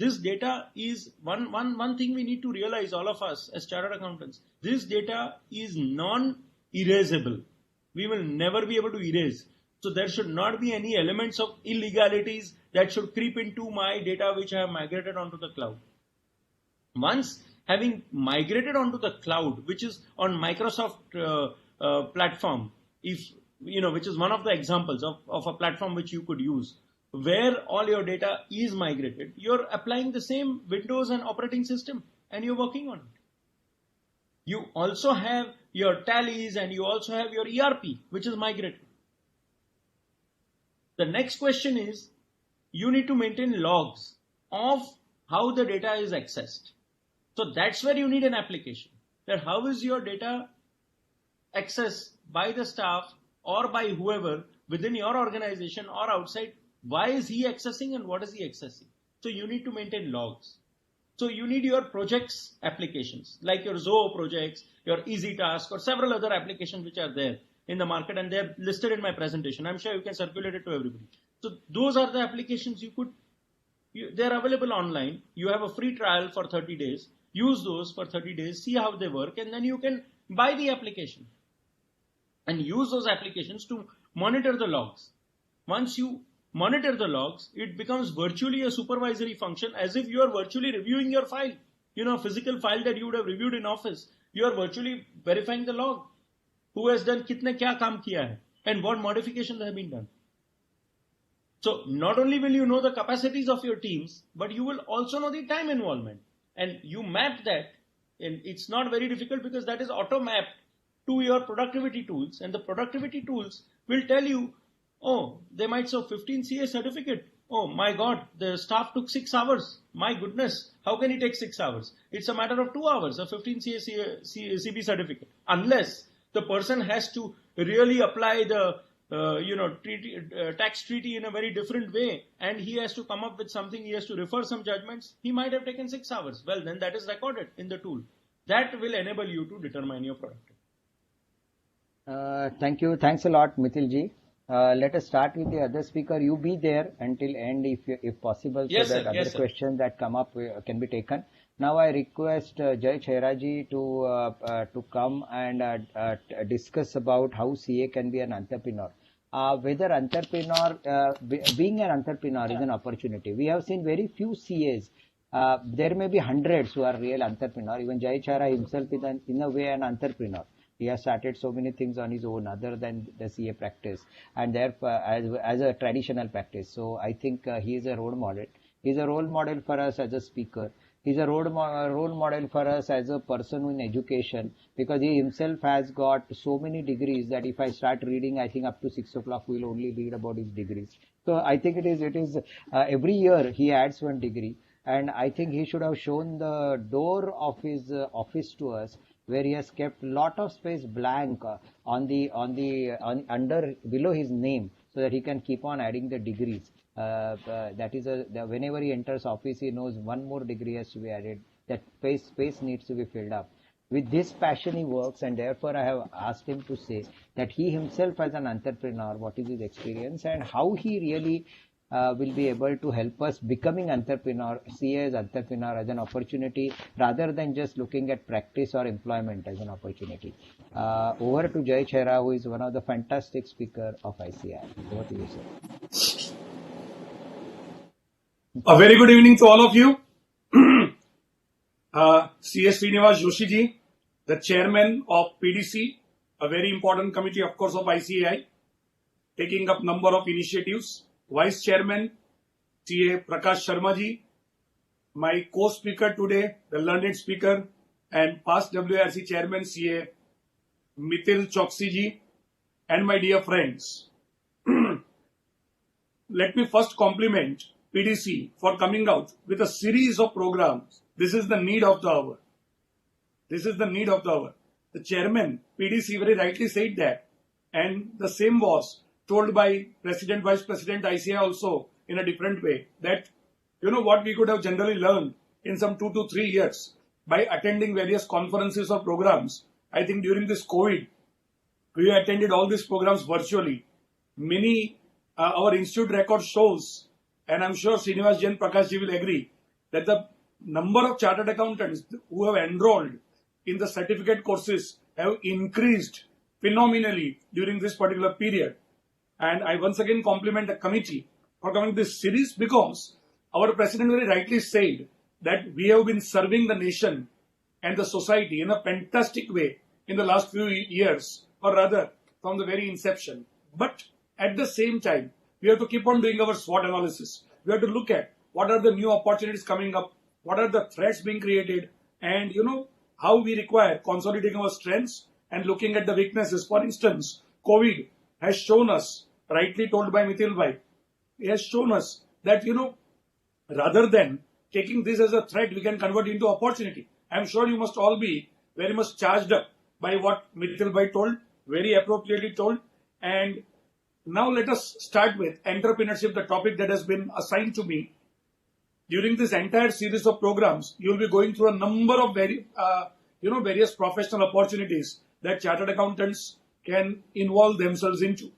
This data is one thing we need to realize, all of us as chartered accountants. This data is non-erasable. We will never be able to erase. So there should not be any elements of illegalities that should creep into my data which I have migrated onto the cloud. Once having migrated onto the cloud, which is on Microsoft platform, which is one of the examples of a platform which you could use, where all your data is migrated, you're applying the same Windows and operating system and you're working on it. You also have your tallies and you also have your ERP, which is migrated. The next question is, you need to maintain logs of how the data is accessed. So that's where you need an application. That how is your data accessed by the staff or by whoever within your organization or outside? Why is he accessing and what is he accessing? So you need to maintain logs. So you need your projects applications like your Zoho projects, your EasyTask, or several other applications which are there in the market, and they're listed in my presentation. I'm sure you can circulate it to everybody. So those are the applications they're available online. You have a free trial for 30 days. Use those for 30 days, see how they work, and then you can buy the application and use those applications to monitor the logs. Once you monitor the logs, it becomes virtually a supervisory function, as if you are virtually reviewing your file. A physical file that you would have reviewed in office. You are virtually verifying the log. Who has done kitne kya kaam kiya hai and what modifications have been done. So not only will you know the capacities of your teams, but you will also know the time involvement. And you map that, and it's not very difficult because that is auto-mapped to your productivity tools. And the productivity tools will tell you, oh, they might say 15 CA certificate. Oh my God, the staff took 6 hours. My goodness, how can it take 6 hours? It's a matter of 2 hours, a 15 CA CB certificate. Unless the person has to really apply the tax treaty in a very different way, and he has to come up with something, he has to refer some judgments, he might have taken 6 hours. Well, then that is recorded in the tool. That will enable you to determine your productivity. Thank you. Thanks a lot, Mithil ji. Let us start with the other speaker. You be there until end if possible, yes, so that sir. other Yes, questions that come up can be taken. Now I request Jay Chheda ji to come and discuss about how CA can be an entrepreneur. Whether entrepreneur, being an entrepreneur is an opportunity. We have seen very few CAs. There may be hundreds who are real entrepreneur. Even Jay Chheda himself is in a way an entrepreneur. He has started so many things on his own other than the CA practice, and therefore as a traditional practice. So I think he is a role model. He is a role model for us as a speaker. He is a role model for us as a person in education, because he himself has got so many degrees that if I start reading, I think up to 6 o'clock we will only read about his degrees. So I think it is every year he adds one degree, and I think he should have shown the door of his office to us, where he has kept lot of space blank below his name, so that he can keep on adding the degrees. That is whenever he enters office, he knows one more degree has to be added. That space needs to be filled up. With this passion he works, and therefore I have asked him to say that he himself as an entrepreneur, what is his experience and how he really will be able to help us becoming entrepreneur, see as entrepreneur as an opportunity rather than just looking at practice or employment as an opportunity. Over to Jay Chheda, who is one of the fantastic speaker of ICAI. Over to you, sir. A very good evening to all of you. C.S. Srinivas Joshi ji, the chairman of PDC, a very important committee, of course, of ICAI, taking up number of initiatives. Vice Chairman, C.A. Prakash Sharma ji, my co-speaker today, the learned speaker and past WRC Chairman, C.A. Mithil Choksi ji, and my dear friends. Let me first compliment PDC for coming out with a series of programs. This is the need of the hour. This is the need of the hour. The chairman, PDC, very rightly said that, and the same was told by President, Vice President ICAI also in a different way, that what we could have generally learned in some 2 to 3 years by attending various conferences or programs. I think during this COVID, we attended all these programs virtually. Many, our institute record shows, and I'm sure Srinivas ji and Prakash ji will agree, that the number of chartered accountants who have enrolled in the certificate courses have increased phenomenally during this particular period. And I once again compliment the committee for coming to this series, because our president very rightly said that we have been serving the nation and the society in a fantastic way in the last few years, or rather from the very inception. But at the same time, we have to keep on doing our SWOT analysis. We have to look at what are the new opportunities coming up, what are the threats being created, and how we require consolidating our strengths and looking at the weaknesses. For instance, COVID has shown us, rightly told by Mithil Bhai, it has shown us that rather than taking this as a threat, we can convert it into opportunity. I'm sure you must all be very much charged up by what Mithil Bhai told, very appropriately told. And now let us start with entrepreneurship, the topic that has been assigned to me. During this entire series of programs, you will be going through a number of various professional opportunities that chartered accountants can involve themselves into.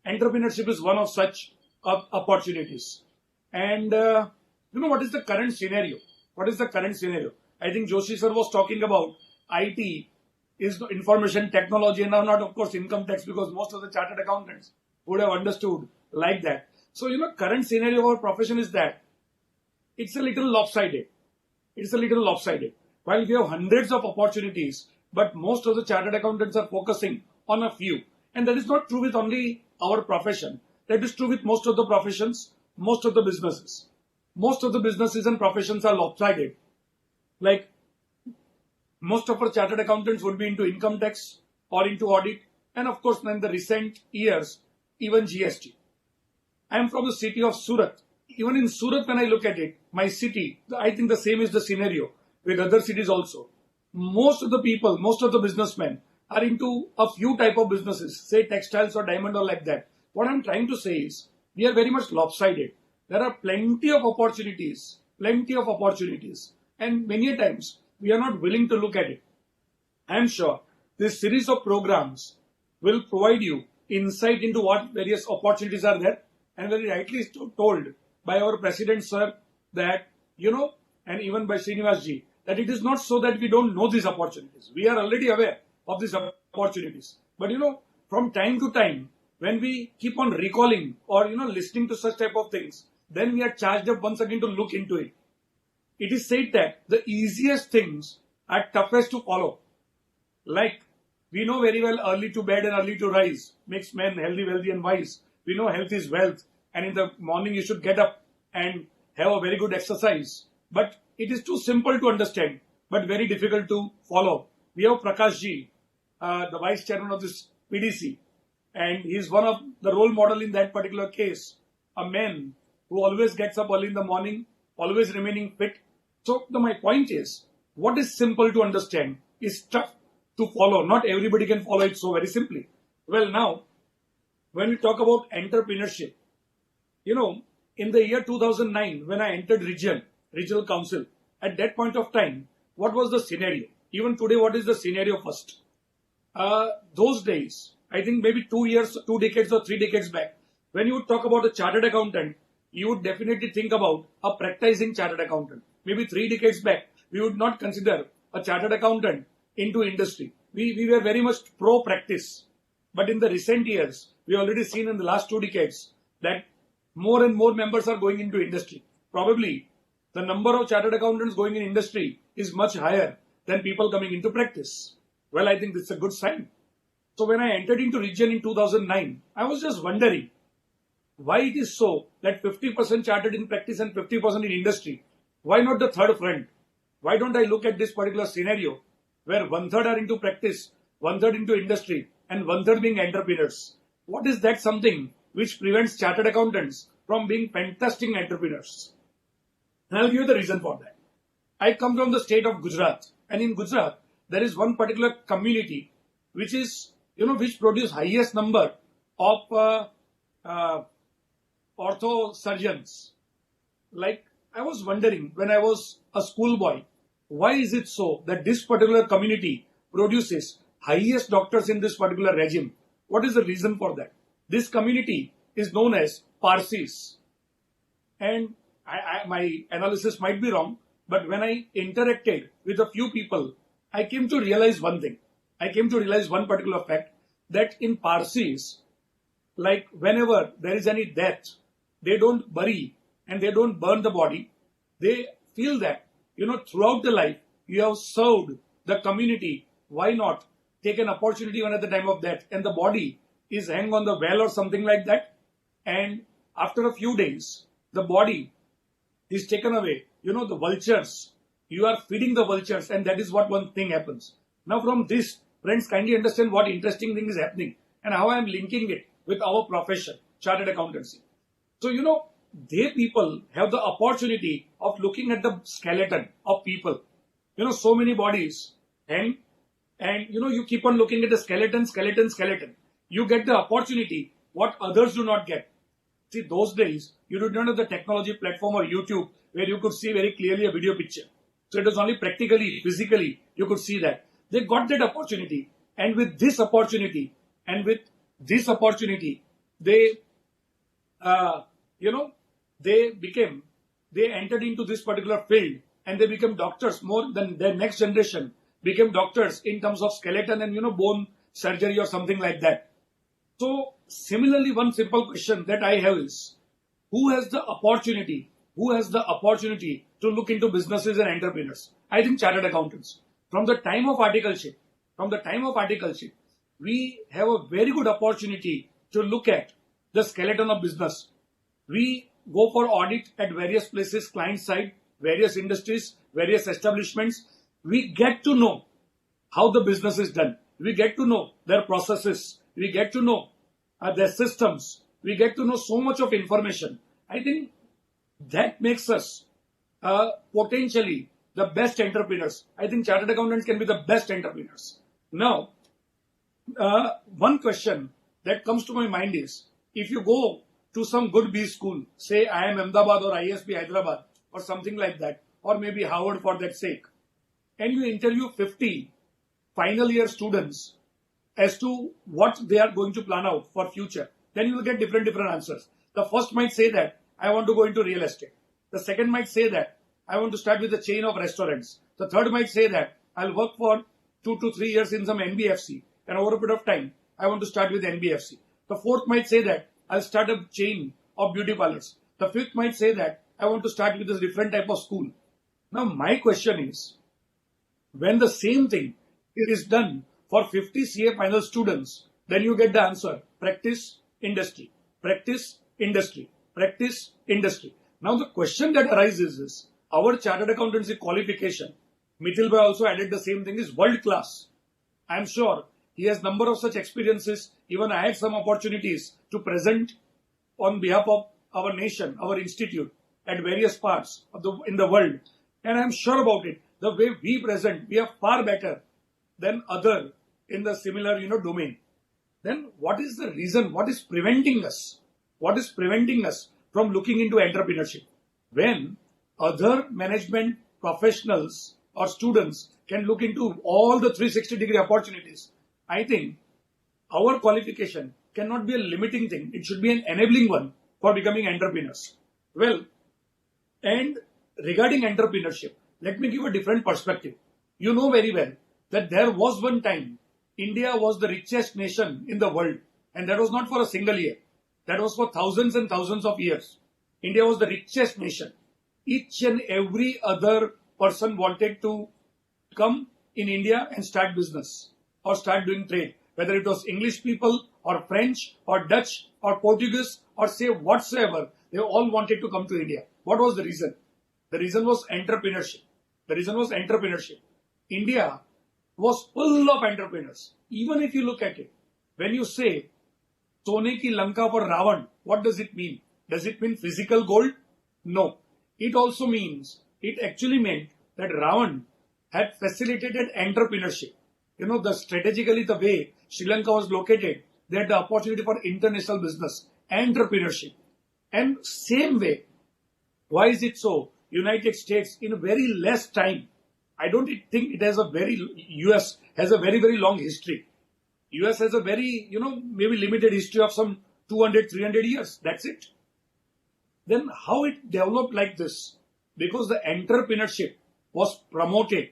Entrepreneurship is one of such opportunities. And what is the current scenario? What is the current scenario? I think Joshi sir was talking about IT is information technology, and now not of course income tax, because most of the chartered accountants would have understood like that. So current scenario of our profession is that it's a little lopsided. It's a little lopsided. While we have hundreds of opportunities, but most of the chartered accountants are focusing on a few. And that is not true with only our profession. That is true with most of the professions, most of the businesses. Most of the businesses and professions are lopsided. Like most of our chartered accountants would be into income tax or into audit, and of course in the recent years, even GST. I am from the city of Surat. Even in Surat, when I look at it, my city, I think the same is the scenario with other cities also. Most of the people, most of the businessmen are into a few type of businesses, say textiles or diamond or like that. What I'm trying to say is, we are very much lopsided. There are plenty of opportunities, and many times we are not willing to look at it. I am sure this series of programs will provide you insight into what various opportunities are there, and very rightly told by our president sir that, and even by Srinivas ji, that it is not so that we don't know these opportunities. We are already aware of these opportunities. But from time to time, when we keep on recalling or listening to such type of things, then we are charged up once again to look into it. It is said that the easiest things are toughest to follow. Like, we know very well early to bed and early to rise makes men healthy, wealthy and wise. We know health is wealth, and in the morning you should get up and have a very good exercise. But it is too simple to understand, but very difficult to follow. We have Prakash ji, the vice chairman of this PDC, and he is one of the role model in that particular case. A man who always gets up early in the morning, always remaining fit. So my point is, what is simple to understand is tough to follow. Not everybody can follow it so very simply. Well, now, when we talk about entrepreneurship, in the year 2009, when I entered regional council, at that point of time, what was the scenario? Even today, what is the scenario first? Those days, I think maybe 2 decades or 3 decades back, when you would talk about a chartered accountant, you would definitely think about a practicing chartered accountant. Maybe 3 decades back, we would not consider a chartered accountant into industry. We were very much pro-practice. But in the recent years, we already seen in the last 2 decades that more and more members are going into industry. Probably the number of chartered accountants going in industry is much higher than people coming into practice. Well, I think this is a good sign. So when I entered into region in 2009, I was just wondering why it is so that 50% chartered in practice and 50% in industry. Why not the third front? Why don't I look at this particular scenario where 1/3 are into practice, 1/3 into industry, and 1/3 being entrepreneurs? What is that something which prevents chartered accountants from being fantastic entrepreneurs? And I'll give you the reason for that. I come from the state of Gujarat, and in Gujarat, there is one particular community which is, which produce highest number of ortho surgeons. Like, I was wondering when I was a schoolboy, why is it so that this particular community produces highest doctors in this particular regime? What is the reason for that? This community is known as Parsis. And my analysis might be wrong, but when I interacted with a few people, I came to realize one thing. I came to realize one particular fact, that in Parsis, like whenever there is any death, they don't bury and they don't burn the body. They feel that, throughout the life, you have served the community. Why not take an opportunity even at the time of death? And the body is hung on the well or something like that. And after a few days, the body is taken away. The vultures, you are feeding the vultures, and that is what one thing happens. Now from this, friends, kindly understand what interesting thing is happening and how I am linking it with our profession, chartered accountancy. So, they people have the opportunity of looking at the skeleton of people. So many bodies hang, and you keep on looking at the skeleton. You get the opportunity what others do not get. See, those days, you did not have the technology platform or YouTube where you could see very clearly a video picture. So it was only practically, physically, you could see that. They got that opportunity, and with this opportunity, they, they entered into this particular field, and they became doctors. More than their next generation became doctors in terms of skeleton and, bone surgery or something like that. So similarly, one simple question that I have is, who has the opportunity to look into businesses and entrepreneurs? I think chartered accountants. From the time of articleship, we have a very good opportunity to look at the skeleton of business. We go for audit at various places, client side, various industries, various establishments. We get to know how the business is done. We get to know their processes. We get to know their systems. We get to know so much of information. I think that makes us potentially the best entrepreneurs. I think chartered accountants can be the best entrepreneurs. Now, one question that comes to my mind is, if you go to some good B school, say IIM Ahmedabad or ISB Hyderabad or something like that, or maybe Harvard for that sake, and you interview 50 final year students as to what they are going to plan out for future, then you will get different answers. The first might say that I want to go into real estate. The second might say that I want to start with a chain of restaurants. The third might say that I'll work for 2 to 3 years in some NBFC, and over a period of time, I want to start with NBFC. The fourth might say that I'll start a chain of beauty parlors. The fifth might say that I want to start with a different type of school. Now, my question is, when the same thing is done for 50 CA final students, then you get the answer: practice, industry, practice, industry, practice, industry. Now, the question that arises is, our chartered accountancy qualification, Mithil Bhai also added the same thing, is world class. I am sure he has number of such experiences. Even I had some opportunities to present on behalf of our nation, our institute, at various parts of in the world. And I am sure about it. The way we present, we are far better than other in the similar, domain. Then what is the reason? What is preventing us? What is preventing us from looking into entrepreneurship? When other management professionals or students can look into all the 360-degree opportunities, I think our qualification cannot be a limiting thing. It should be an enabling one for becoming entrepreneurs. Well, and regarding entrepreneurship, let me give a different perspective. You know very well that there was one time India was the richest nation in the world, and that was not for a single year. That was for thousands and thousands of years. India was the richest nation. Each and every other person wanted to come in India and start business or start doing trade, whether it was English people or French or Dutch or Portuguese or say whatsoever. They all wanted to come to India. What was the reason? The reason was entrepreneurship. India was full of entrepreneurs. Even if you look at it, when you say Sone ki Lanka for Ravan, what does it mean? Does it mean physical gold? No. It actually meant that Ravan had facilitated entrepreneurship. Strategically the way Sri Lanka was located, they had the opportunity for international business, entrepreneurship. And same way, why is it so? United States, in a very less time, I don't think it has US has a very, very long history. US has a very, maybe limited history of some 200, 300 years. That's it. Then how it developed like this? Because the entrepreneurship was promoted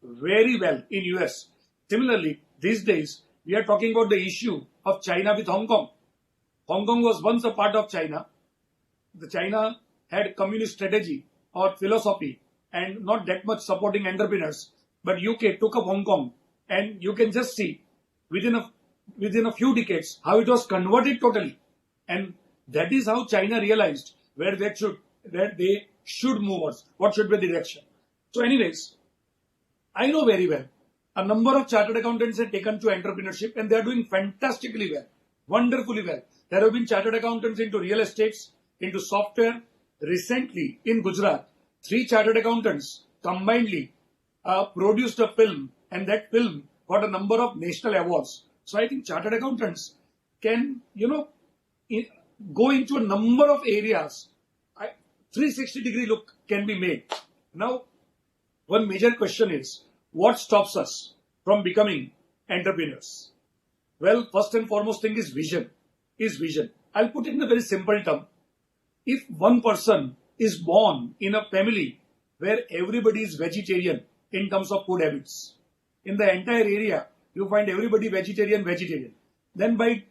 very well in US. Similarly, these days, we are talking about the issue of China with Hong Kong. Hong Kong was once a part of China. The China had communist strategy or philosophy and not that much supporting entrepreneurs. But UK took up Hong Kong, and you can just see within a few decades how it was converted totally. And that is how China realized where they should move on, what should be the direction. So anyways, I know very well a number of chartered accountants have taken to entrepreneurship, and they are doing fantastically well, wonderfully well. There have been chartered accountants into real estates, into software. Recently in Gujarat, 3 chartered accountants combinedly produced a film, and that film got a number of national awards. So I think chartered accountants can, go into a number of areas. 360-degree look can be made. Now, one major question is, what stops us from becoming entrepreneurs? Well, first and foremost thing is vision. I'll put it in a very simple term. If one person is born in a family where everybody is vegetarian in terms of food habits, in the entire area, you find everybody vegetarian, then by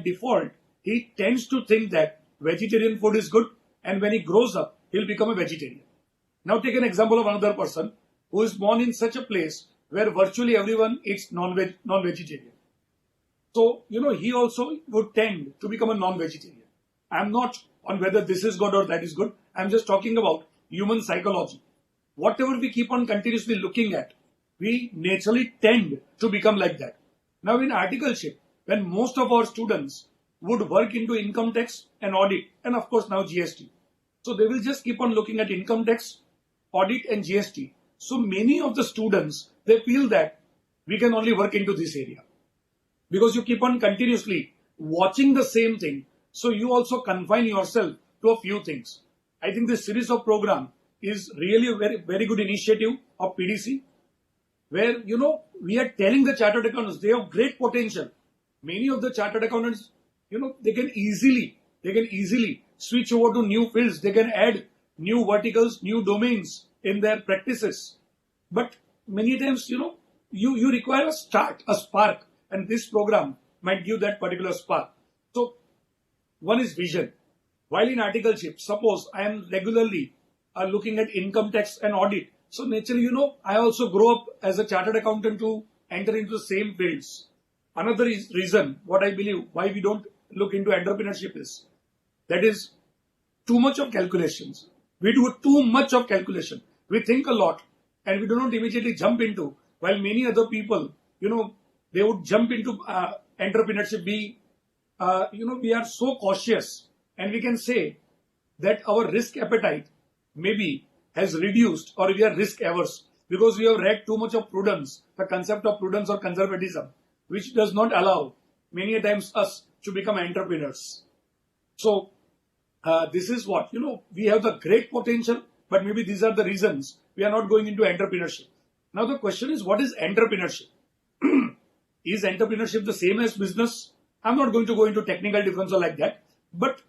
default, he tends to think that vegetarian food is good, and when he grows up, he'll become a vegetarian. Now take an example of another person who is born in such a place where virtually everyone eats non-vegetarian. So, he also would tend to become a non-vegetarian. I'm not on whether this is good or that is good. I'm just talking about human psychology. Whatever we keep on continuously looking at, we naturally tend to become like that. Now in articleship, when most of our students would work into income tax and audit, and of course now GST. So they will just keep on looking at income tax, audit and GST. So many of the students, they feel that we can only work into this area. Because you keep on continuously watching the same thing. So you also confine yourself to a few things. I think this series of program is really a very, very good initiative of PDC, where, we are telling the chartered accountants, they have great potential. Many of the chartered accountants, they can easily switch over to new fields. They can add new verticals, new domains in their practices. But many times, you require a spark, and this program might give that particular spark. So one is vision. While in articleship, suppose I am regularly looking at income tax and audit. So naturally, I also grow up as a chartered accountant to enter into the same fields. Another reason, what I believe, why we don't look into entrepreneurship is, that is too much of calculations. We do too much of calculation. We think a lot and we do not immediately jump into, while many other people, they would jump into entrepreneurship. We are so cautious, and we can say that our risk appetite maybe has reduced, or we are risk averse because we have read too much of prudence, the concept of prudence or conservatism, which does not allow many times us to become entrepreneurs. So this is what, we have the great potential, but maybe these are the reasons we are not going into entrepreneurship. Now the question is, what is entrepreneurship? Is entrepreneurship the same as business? I'm not going to go into technical difference or like that, but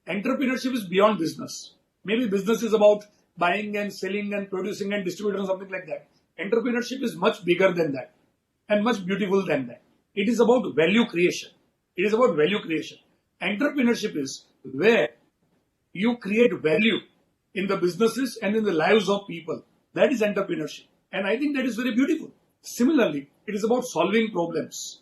entrepreneurship is beyond business. Maybe business is about buying and selling and producing and distributing or something like that. Entrepreneurship is much bigger than that and much beautiful than that. It is about value creation. Entrepreneurship is where you create value in the businesses and in the lives of people. That is entrepreneurship. And I think that is very beautiful. Similarly, it is about solving problems.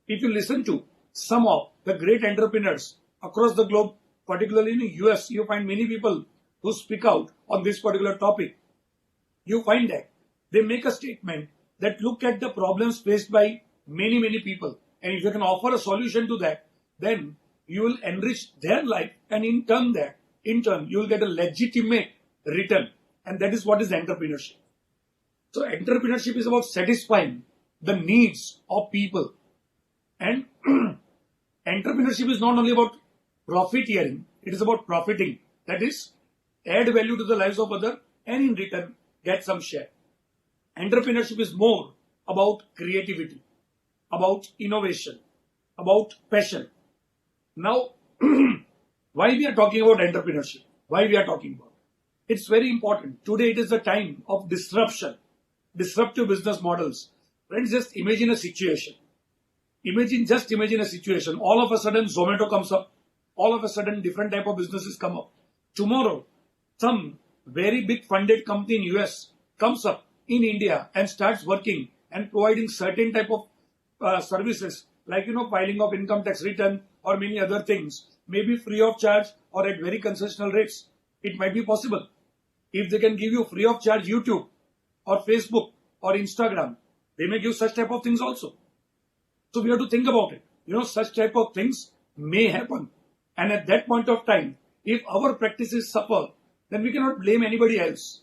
If you listen to some of the great entrepreneurs across the globe, particularly in the US, you find many people who speak out on this particular topic. You find that they make a statement that look at the problems faced by many people. And if you can offer a solution to that, then you will enrich their life, and in turn you will get a legitimate return. And that is what is entrepreneurship. So entrepreneurship is about satisfying the needs of people. And entrepreneurship is not only about profiteering, it is about profiting. That is, add value to the lives of others and in return get some share. Entrepreneurship is more about creativity, about innovation, about passion. Now, why we are talking about entrepreneurship, why we are talking about it. It's very important. Today it is the time of disruption, disruptive business models. Friends, just imagine a situation. Just imagine a situation. All of a sudden Zomato comes up. All of a sudden different type of businesses come up. Tomorrow, some very big funded company in US comes up in India and starts working and providing certain type of services like, filing of income tax return or many other things, maybe free of charge or at very concessional rates. It might be possible. If they can give you free of charge YouTube or Facebook or Instagram, they may give such type of things also. So we have to think about it. Such type of things may happen. And at that point of time, if our practices suffer, then we cannot blame anybody else.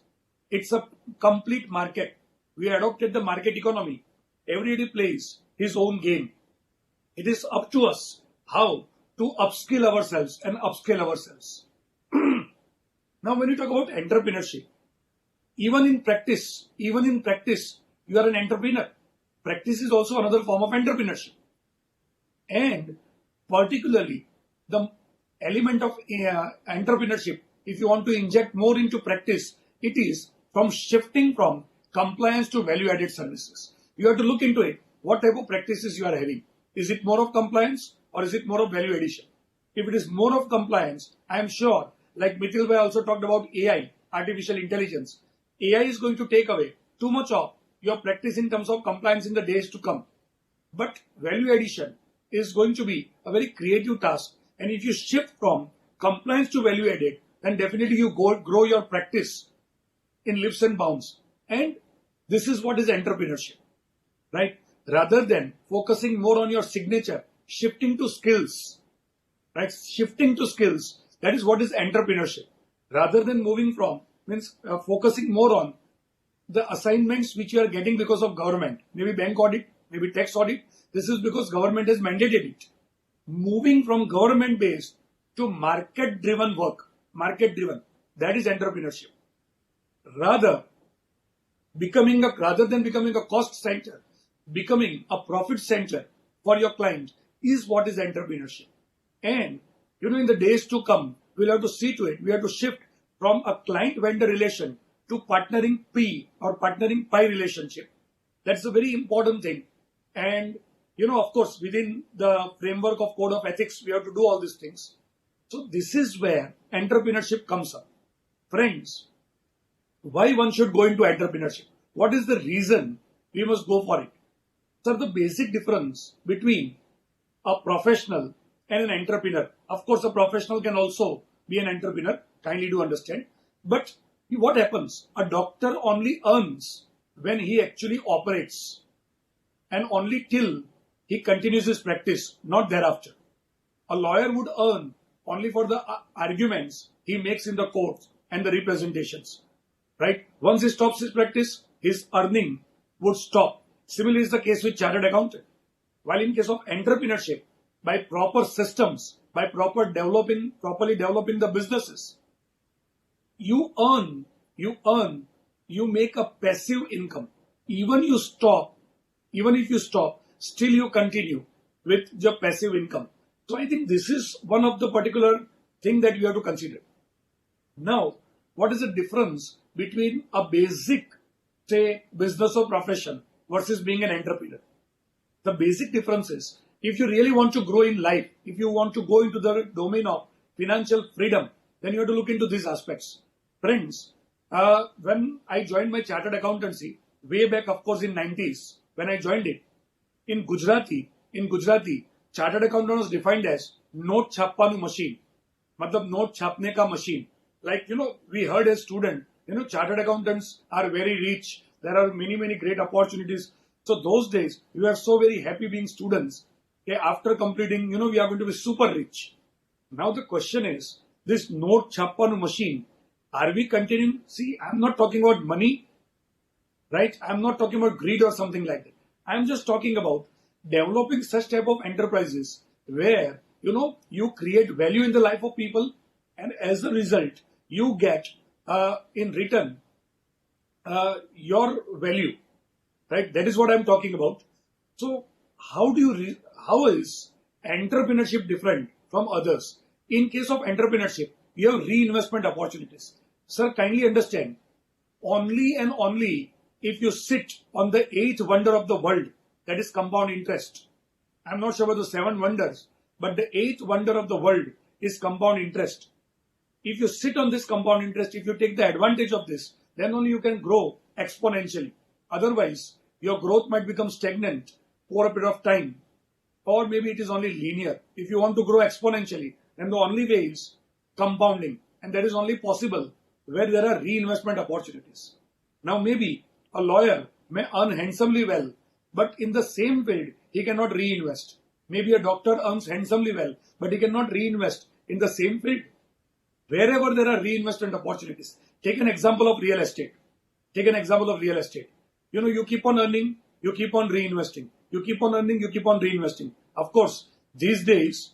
It's a complete market. We adopted the market economy. Everybody plays his own game. It is up to us how to upskill ourselves and upscale ourselves. Now, when you talk about entrepreneurship, even in practice, you are an entrepreneur. Practice is also another form of entrepreneurship. And particularly, the element of entrepreneurship, if you want to inject more into practice, it is from shifting from compliance to value-added services. You have to look into it. What type of practices you are having? Is it more of compliance or is it more of value addition? If it is more of compliance, I am sure, like Mithil Bhai also talked about AI, artificial intelligence. AI is going to take away too much of your practice in terms of compliance in the days to come. But value addition is going to be a very creative task. And if you shift from compliance to value added, then definitely you grow your practice in leaps and bounds. And this is what is entrepreneurship, right? Rather than focusing more on your signature, shifting to skills, right? Shifting to skills, that is what is entrepreneurship. Rather than moving from, focusing more on the assignments which you are getting because of government, maybe bank audit, maybe tax audit. This is because government has mandated it. Moving from government-based to market-driven work, that is entrepreneurship. Rather than becoming a cost center, becoming a profit center for your client is what is entrepreneurship. And, in the days to come, we'll have to see to it. We have to shift from a client-vendor relation to partnering P or partnering Pi relationship. That's a very important thing. And, of course, within the framework of code of ethics, we have to do all these things. So this is where entrepreneurship comes up. Friends, why one should go into entrepreneurship? What is the reason we must go for it? So the basic difference between a professional and an entrepreneur. Of course, a professional can also be an entrepreneur. Kindly do understand. But what happens? A doctor only earns when he actually operates and only till he continues his practice, not thereafter. A lawyer would earn only for the arguments he makes in the courts and the representations, right? Once he stops his practice, his earning would stop. Similarly is the case with chartered accountant. While in case of entrepreneurship, by proper systems, by properly developing the businesses, you make a passive income. Even if you stop, still you continue with your passive income. So I think this is one of the particular thing that you have to consider. Now, what is the difference between a basic, say, business or profession versus being an entrepreneur? The basic difference is, if you really want to grow in life, if you want to go into the domain of financial freedom, then you have to look into these aspects. Friends, when I joined my chartered accountancy, way back, of course, in 90s, when I joined it, in Gujarati, chartered accountant was defined as note chhapanu machine. Matlab note chhapne ka machine. Like, we heard as student, chartered accountants are very rich. There are many, many great opportunities. So those days, we were so very happy being students. Okay, after completing, we are going to be super rich. Now the question is, this note chhapanu machine, are we continuing? See, I'm not talking about money, right? I'm not talking about greed or something like that. I'm just talking about developing such type of enterprises where, you create value in the life of people, and as a result, you get in return your value, right? That is what I'm talking about. So how is entrepreneurship different from others? In case of entrepreneurship, you have reinvestment opportunities. Sir, kindly understand, only and only if you sit on the eighth wonder of the world, that is compound interest. I'm not sure about the seven wonders, but the eighth wonder of the world is compound interest. If you sit on this compound interest, if you take the advantage of this, then only you can grow exponentially. Otherwise, your growth might become stagnant for a period of time, or maybe it is only linear. If you want to grow exponentially, then the only way is compounding, and that is only possible where there are reinvestment opportunities. Now, maybe a lawyer may earn handsomely well, but in the same field, he cannot reinvest. Maybe a doctor earns handsomely well, but he cannot reinvest in the same field. Wherever there are reinvestment opportunities, take an example of real estate. Take an example of real estate. You keep on earning, you keep on reinvesting. You keep on earning, you keep on reinvesting. Of course, these days,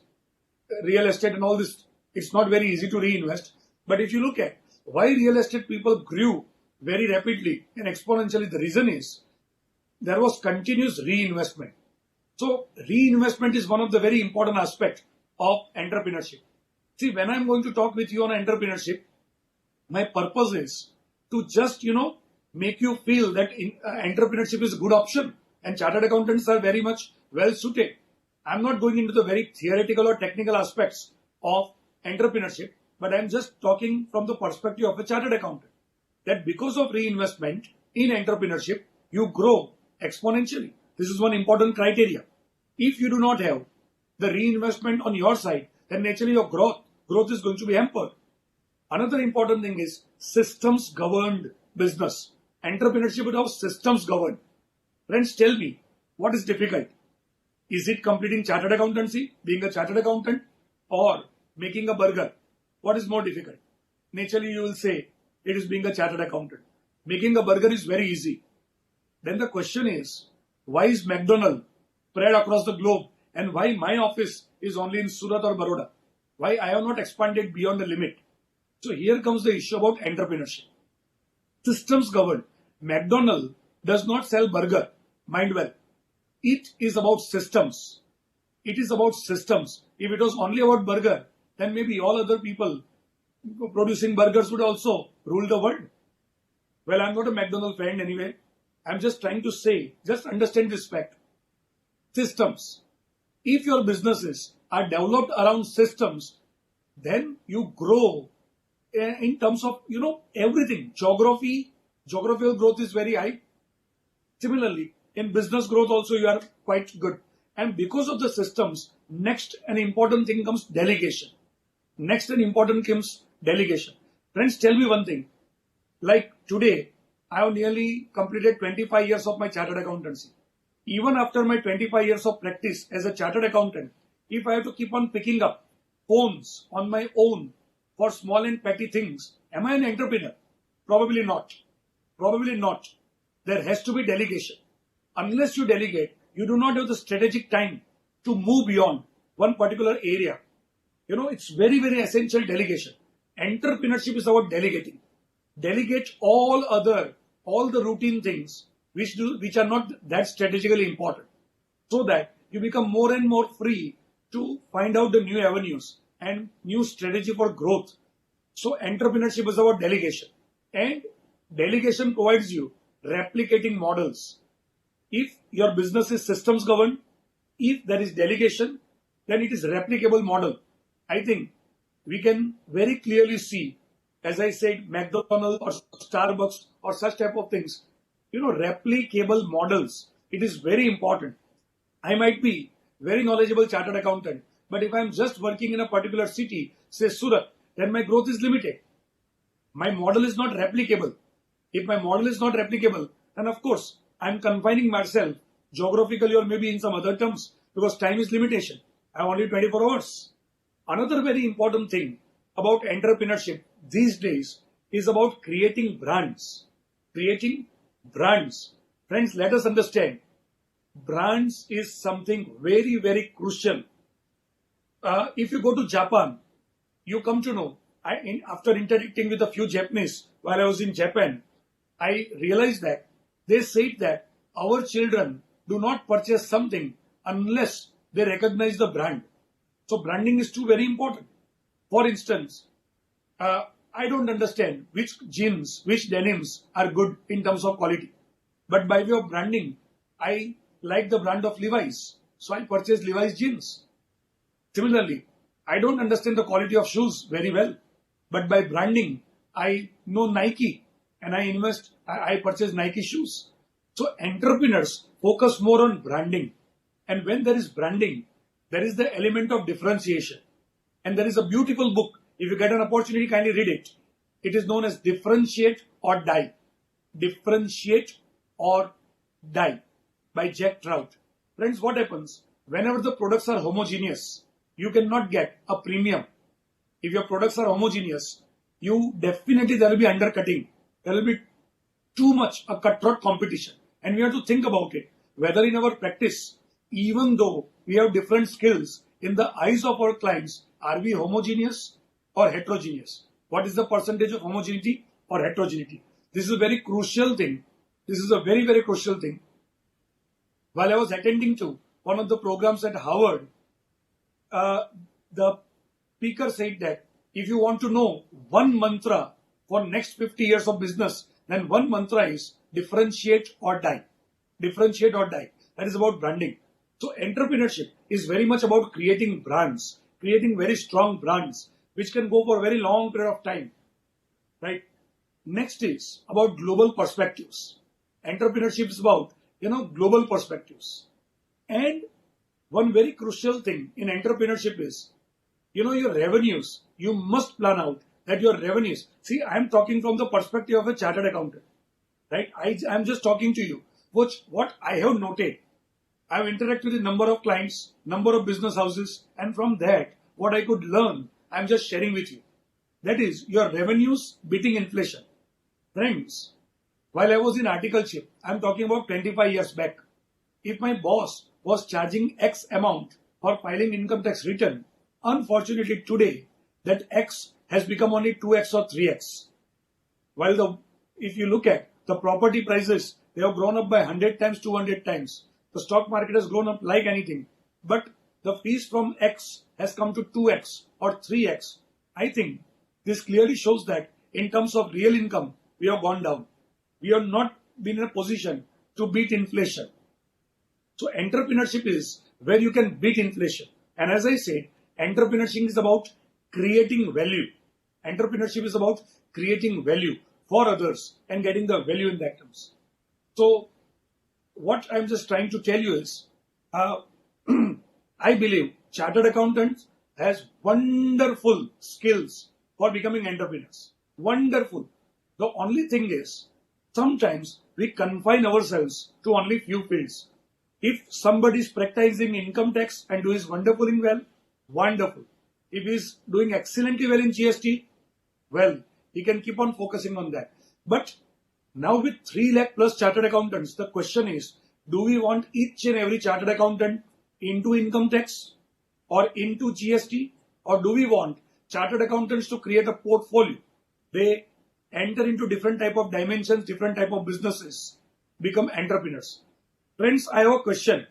real estate and all this, it's not very easy to reinvest. But if you look at why real estate people grew very rapidly and exponentially, the reason is there was continuous reinvestment. So reinvestment is one of the very important aspects of entrepreneurship. See, when I'm going to talk with you on entrepreneurship, my purpose is to just, make you feel that entrepreneurship is a good option and chartered accountants are very much well suited. I'm not going into the very theoretical or technical aspects of entrepreneurship, but I'm just talking from the perspective of a chartered accountant. That because of reinvestment in entrepreneurship, you grow exponentially. This is one important criteria. If you do not have the reinvestment on your side, then naturally your growth is going to be hampered. Another important thing is systems governed business. Entrepreneurship without systems governed. Friends, tell me, what is difficult? Is it completing chartered accountancy, being a chartered accountant, or making a burger? What is more difficult? Naturally, you will say it is being a chartered accountant. Making a burger is very easy. Then the question is, why is McDonald's spread across the globe and why my office is only in Surat or Baroda? Why I have not expanded beyond the limit? So here comes the issue about entrepreneurship. Systems governed. McDonald's does not sell burger. Mind well. It is about systems. It is about systems. If it was only about burger, then maybe all other people producing burgers would also rule the world. Well, I'm not a McDonald's fan anyway. I'm just trying to say, just understand this fact. Systems. If your businesses are developed around systems, then you grow in terms of, everything. Geographical growth is very high. Similarly, in business growth also you are quite good. And because of the systems, next an important thing comes delegation. Next an important comes delegation. Friends, tell me one thing. Like today, I have nearly completed 25 years of my chartered accountancy. Even after my 25 years of practice as a chartered accountant, if I have to keep on picking up phones on my own for small and petty things, am I an entrepreneur? Probably not. Probably not. There has to be delegation. Unless you delegate, you do not have the strategic time to move beyond one particular area. It's very, very essential delegation. Entrepreneurship is about delegating. Delegate all the routine things which are not that strategically important, so that you become more and more free to find out the new avenues and new strategy for growth. So entrepreneurship is about delegation, and delegation provides you replicating models. If your business is systems governed, if there is delegation, then it is replicable model. I think we can very clearly see, as I said, McDonald's or Starbucks or such type of things, replicable models. It is very important. I might be very knowledgeable chartered accountant, but if I'm just working in a particular city, say Surat, then my growth is limited. My model is not replicable. If my model is not replicable, then of course, I'm confining myself geographically or maybe in some other terms, because time is limitation. I have only 24 hours. Another very important thing about entrepreneurship these days is about creating brands. Creating brands. Friends, let us understand. Brands is something very, very crucial. If you go to Japan, you come to know, after interacting with a few Japanese while I was in Japan, I realized that they said that our children do not purchase something unless they recognize the brand. So branding is too very important. For instance, I don't understand which jeans, which denims are good in terms of quality. But by way of branding, I like the brand of Levi's. So I purchase Levi's jeans. Similarly, I don't understand the quality of shoes very well. But by branding, I know Nike and I purchase Nike shoes. So entrepreneurs focus more on branding. And when there is branding, there is the element of differentiation. And there is a beautiful book. If you get an opportunity, kindly read it. It is known as Differentiate or Die. Differentiate or Die by Jack Trout. Friends, what happens? Whenever the products are homogeneous, you cannot get a premium. If your products are homogeneous, you definitely there will be undercutting. There will be too much a cutthroat competition. And we have to think about it. Whether in our practice, even though we have different skills, in the eyes of our clients, are we homogeneous or heterogeneous? What is the percentage of homogeneity or heterogeneity? This is a very crucial thing. This is a very, very crucial thing. While I was attending to one of the programs at Harvard, the speaker said that if you want to know one mantra for next 50 years of business, then one mantra is differentiate or die. Differentiate or die. That is about branding. So entrepreneurship is very much about creating brands, creating very strong brands, which can go for a very long period of time. Right? Next is about global perspectives. Entrepreneurship is about, global perspectives. And one very crucial thing in entrepreneurship is, your revenues. You must plan out that your revenues. See, I am talking from the perspective of a chartered accountant. Right? I am just talking to you. What I have noted. I have interacted with a number of clients, number of business houses, and from that, what I could learn, I am just sharing with you. That is, your revenues beating inflation. Friends, while I was in articleship, I am talking about 25 years back. If my boss was charging X amount for filing income tax return, unfortunately today, that X has become only 2X or 3X. While if you look at the property prices, they have grown up by 100 times, 200 times. The stock market has grown up like anything. But the fees from X has come to 2X or 3X. I think this clearly shows that in terms of real income, we have gone down. We have not been in a position to beat inflation. So entrepreneurship is where you can beat inflation. And as I said, entrepreneurship is about creating value. Entrepreneurship is about creating value for others and getting the value in that terms. So what I'm just trying to tell you is, I believe chartered accountants has wonderful skills for becoming entrepreneurs. Wonderful. The only thing is, sometimes we confine ourselves to only few fields. If somebody is practicing income tax and doing wonderful in well, wonderful. If he is doing excellently well in GST, well, he can keep on focusing on that. But now with 3 lakh plus chartered accountants, the question is, do we want each and every chartered accountant into income tax or into GST, or do we want chartered accountants to create a portfolio? They enter into different type of dimensions, different type of businesses, become entrepreneurs. Friends, I have a question.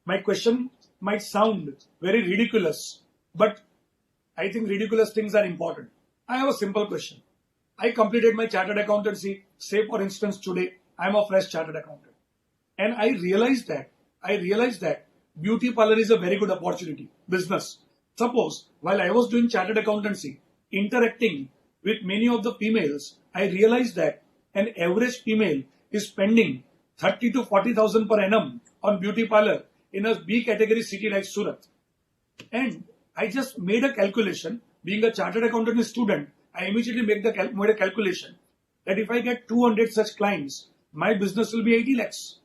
My question might sound very ridiculous, but I think ridiculous things are important. I have a simple question. I completed my chartered accountancy, say for instance today, I am a fresh chartered accountant. And I realized that beauty parlor is a very good opportunity, business. Suppose while I was doing chartered accountancy, interacting with many of the females, I realized that an average female is spending 30 to 40,000 per annum on beauty parlor in a B category city like Surat. And I just made a calculation. Being a chartered accountant student, I immediately made a calculation that if I get 200 such clients, my business will be 80 lakhs.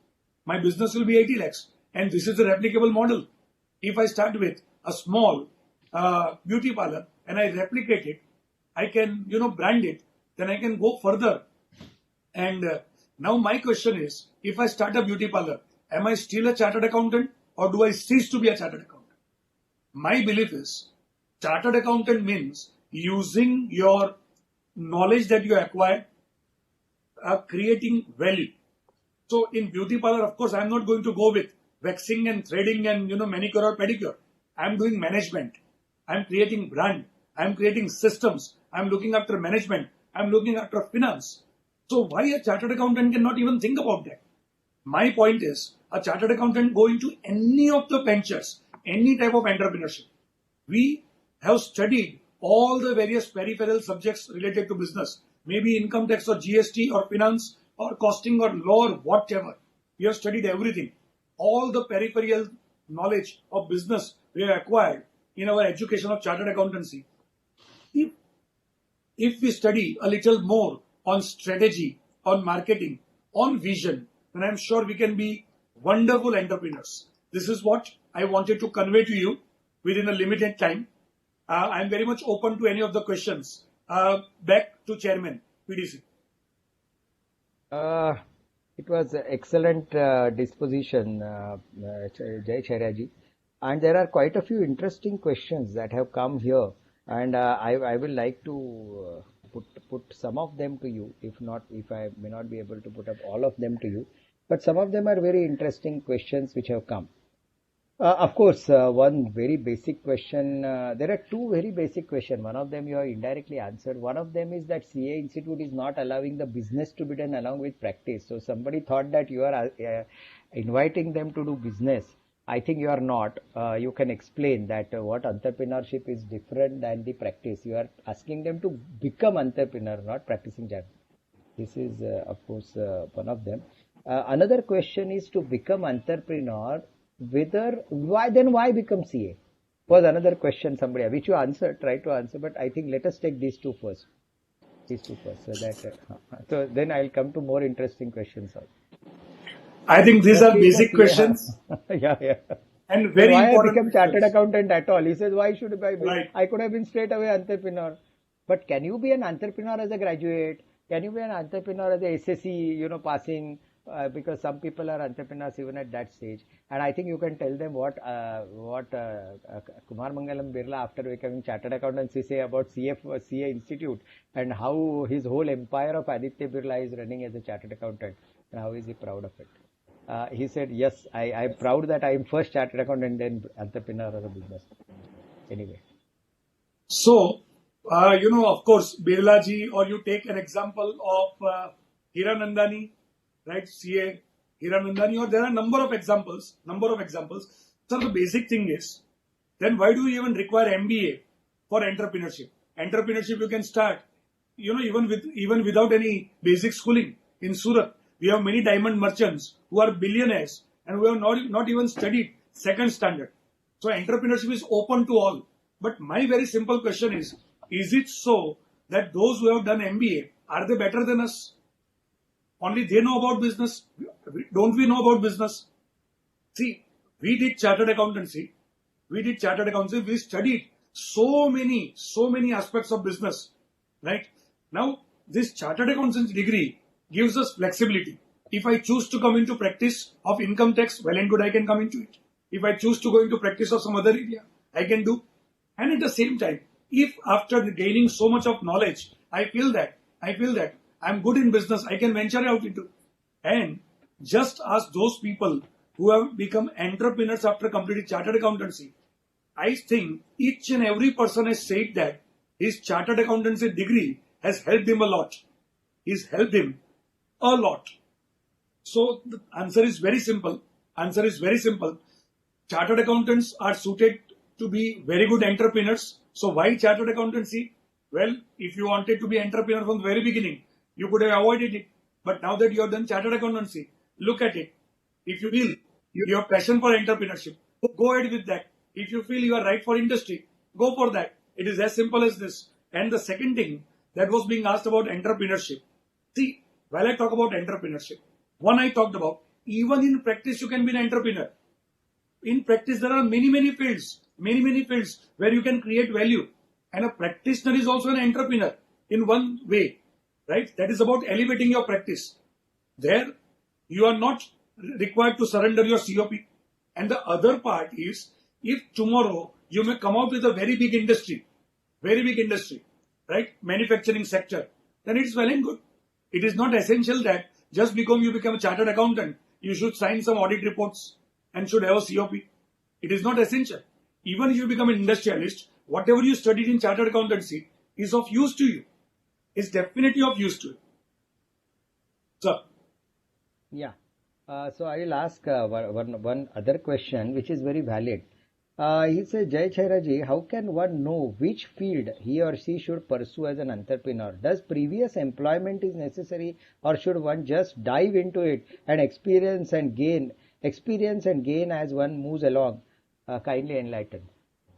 My business will be 80 lakhs. And this is a replicable model. If I start with a small beauty parlor and I replicate it, I can, brand it, then I can go further. And now my question is, if I start a beauty parlor, am I still a chartered accountant or do I cease to be a chartered accountant? My belief is, chartered accountant means using your knowledge that you acquired, creating value. So in beauty parlor, of course, I'm not going to go with waxing and threading and, manicure or pedicure. I'm doing management. I'm creating brand. I'm creating systems, I'm looking after management, I'm looking after finance. So why a chartered accountant cannot even think about that? My point is, a chartered accountant go into any of the ventures, any type of entrepreneurship. We have studied all the various peripheral subjects related to business, maybe income tax or GST or finance or costing or law or whatever. We have studied everything. All the peripheral knowledge of business we have acquired in our education of chartered accountancy. If we study a little more on strategy, on marketing, on vision, then I'm sure we can be wonderful entrepreneurs. This is what I wanted to convey to you within a limited time. I'm very much open to any of the questions. Back to Chairman, PDC. It was an excellent disposition, Jay Chairaji. And there are quite a few interesting questions that have come here. And I will like to put some of them to you. If I may not be able to put up all of them to you. But some of them are very interesting questions which have come. Of course, one very basic question. There are two very basic questions. One of them you have indirectly answered. One of them is that CA Institute is not allowing the business to be done along with practice. So somebody thought that you are inviting them to do business. I think you are not. You can explain that what entrepreneurship is different than the practice. You are asking them to become entrepreneur, not practicing jam. This is, of course, one of them. Another question is to become entrepreneur. Why become CA? Was another question somebody which you tried to answer, but I think let us take these two first. So then I'll come to more interesting questions. I think these are basic questions. Yeah. And very why important. I become chartered accountant at all? He says, why should I be? Right. I could have been straight away entrepreneur. But can you be an entrepreneur as a graduate? Can you be an entrepreneur as a SSC, passing? Because some people are entrepreneurs even at that stage. And I think you can tell them what Kumar Mangalam Birla, after becoming chartered accountant, say about CA Institute and how his whole empire of Aditya Birla is running as a chartered accountant and how is he proud of it. He said, yes, I'm proud that I'm first chartered accountant and then entrepreneur of a business. Anyway. So, of course, Birla ji, or you take an example of Hiranandani, right? CA, Hiranandani, or there are number of examples. So the basic thing is, then why do you even require MBA for entrepreneurship? Entrepreneurship you can start, even without any basic schooling. In Surat, we have many diamond merchants who are billionaires and who have not even studied second standard. So entrepreneurship is open to all. But my very simple question is it so that those who have done MBA, are they better than us? Only they know about business. Don't we know about business? See, we did chartered accountancy. We studied so many aspects of business, right? Now, this chartered accountancy degree gives us flexibility. If I choose to come into practice of income tax, well and good, I can come into it. If I choose to go into practice of some other area, I can do. And at the same time, if after gaining so much of knowledge, I feel that I'm good in business, I can venture out into. And just ask those people who have become entrepreneurs after completing chartered accountancy. I think each and every person has said that his chartered accountancy degree has helped him a lot. He's helped him a lot. So the answer is very simple. Chartered accountants are suited to be very good entrepreneurs. So why chartered accountancy? Well, if you wanted to be entrepreneur from the very beginning, you could have avoided it. But now that you have done chartered accountancy, look at it. If you feel you have passion for entrepreneurship, go ahead with that. If you feel you are right for industry, go for that. It is as simple as this. And the second thing that was being asked about entrepreneurship. See, while I talk about entrepreneurship, one I talked about, even in practice you can be an entrepreneur. In practice there are many fields where you can create value. And a practitioner is also an entrepreneur in one way, right? That is about elevating your practice. There, you are not required to surrender your COP. And the other part is, if tomorrow you may come out with a very big industry, right? Manufacturing sector, then it's well and good. It is not essential that just because you become a chartered accountant, you should sign some audit reports and should have a COP. It is not essential. Even if you become an industrialist, whatever you studied in chartered accountancy is of use to you. Is definitely of use to you. Sir. Yeah. So I will ask one other question, which is very valid. He says, Jai Chairaji, how can one know which field he or she should pursue as an entrepreneur? Does previous employment is necessary, or should one just dive into it and experience and gain as one moves along? Kindly enlighten.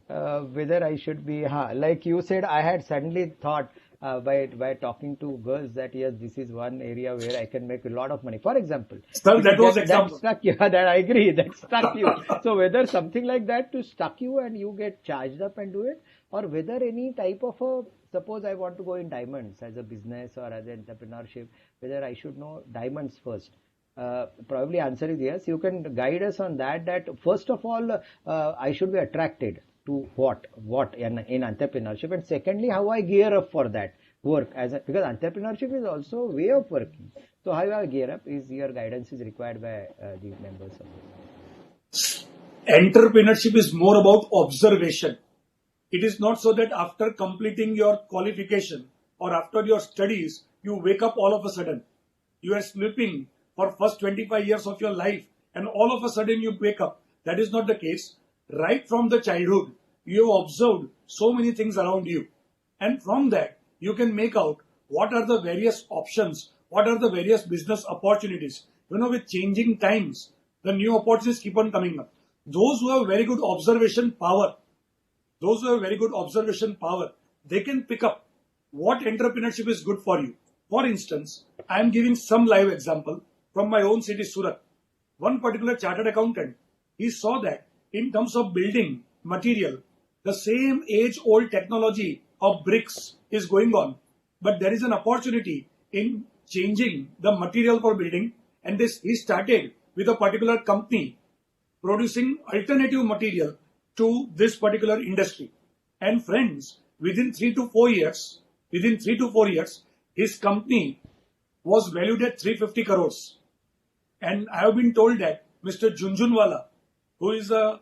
Whether I should be, like you said, I had suddenly thought by talking to girls that yes, this is one area where I can make a lot of money. For example, Sir, that was that example. struck you. That I agree. That struck you. So whether something like that to stuck you and you get charged up and do it, or whether any type of suppose I want to go in diamonds as a business or as an entrepreneurship, whether I should know diamonds first. Probably answer is yes. You can guide us on that. That first of all, I should be attracted to what in entrepreneurship, and secondly, how I gear up for that work because entrepreneurship is also a way of working. So how I gear up is your guidance is required by these members of this. Entrepreneurship is more about observation. It is not so that after completing your qualification or after your studies, you wake up all of a sudden. You are sleeping for first 25 years of your life and all of a sudden you wake up. That is not the case. Right from the childhood, you have observed so many things around you. And from that, you can make out what are the various options, what are the various business opportunities. With changing times, the new opportunities keep on coming up. Those who have very good observation power, they can pick up what entrepreneurship is good for you. For instance, I am giving some live example from my own city, Surat. One particular chartered accountant, he saw that in terms of building material, the same age-old technology of bricks is going on, but there is an opportunity in changing the material for building, and he started with a particular company producing alternative material to this particular industry. And friends, within 3 to 4 years, his company was valued at 350 crores. And I have been told that Mr. Jhunjhunwala, who is a